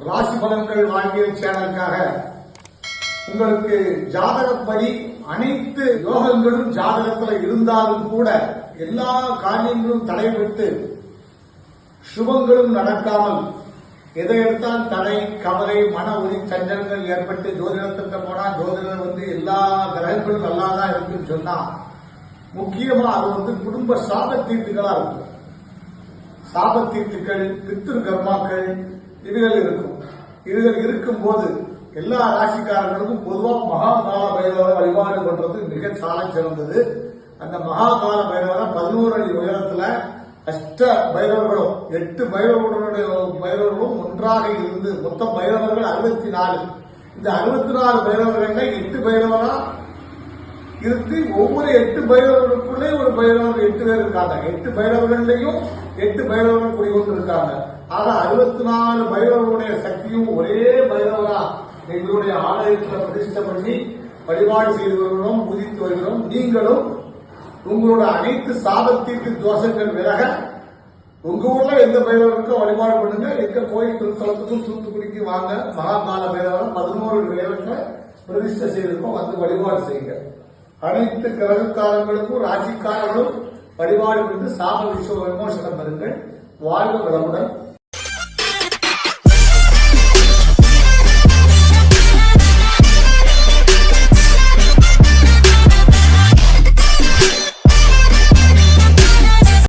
ராசி பலன்கள் வாழ்வியல் சேனலுக்காக உங்களுக்கு ஜாதகப்படி அனைத்து யோகங்களும் ஜாதகத்தில் இருந்தாலும் கூட எல்லா காரியங்களும் தடைபட்டு சுபங்களும் நடக்காமல் எதை எடுத்தால் தடை கவலை மன உரி சஞ்சலங்கள் ஏற்பட்டு ஜோதிடத்திட்ட போனா ஜோதிடர் எல்லா கிரகங்களும் நல்லாதான் இருக்குன்னு சொன்னா முக்கியமா அது குடும்ப சாபத்தீட்டுகளா இருக்கும். சாபத்தீட்டுகள் பித்ரு கர்மாக்கள் இதுகள் இருக்கும். இதுகள் இருக்கும் போது எல்லா ராசிக்காரர்களுக்கும் பொதுவா மகாகால பைரவரை வழிபாடு பண்றது மிக சால சிறந்தது. அந்த மகாகால பைரவரை 11 அடி உயரத்துல அஷ்ட பைரவர்களும் 8 பைரவர்களும் ஒன்றாக இருந்து மொத்தம் பைரவர்கள் 64. இந்த 64 பைரவர்கள் 8 பைரவரா இருந்து ஒவ்வொரு 8 பைரவர்களுக்குள்ளே ஒரு பைரவர் 8 பேர் இருக்காங்க. 8 பைரவர்களையும் 8 பைரவர்கள் குடிகொண்டு இருக்காங்க. ஆக 64 பைரவர்களுடைய சக்தியும் ஒரே பைரவரா எங்களுடைய ஆலயத்தில் பிரதிஷ்டை பண்ணி வழிபாடு செய்து வருகிறோம், பூஜித்து வருகிறோம். நீங்களும் உங்களோட அனைத்து சாபத்திற்கு தோஷங்கள் விலக உங்க ஊர்ல எந்த பைரவருக்கும் வழிபாடு பண்ணுங்க. எங்க கோயில் திருத்தலத்துக்கும் தூத்துக்குடிக்கு வாங்க. மகாகால பைரவரம் 11 பைரவர்களை பிரதிஷ்டை செய்திருக்கோம், வந்து வழிபாடு செய்யுங்க. அனைத்து கிரகக்காரங்களுக்கும் ராசிக்காரர்களும் வழிபாடு பண்ணி சாப விமோசனம் பெறுங்கள். வாழ்க வளமுடன்.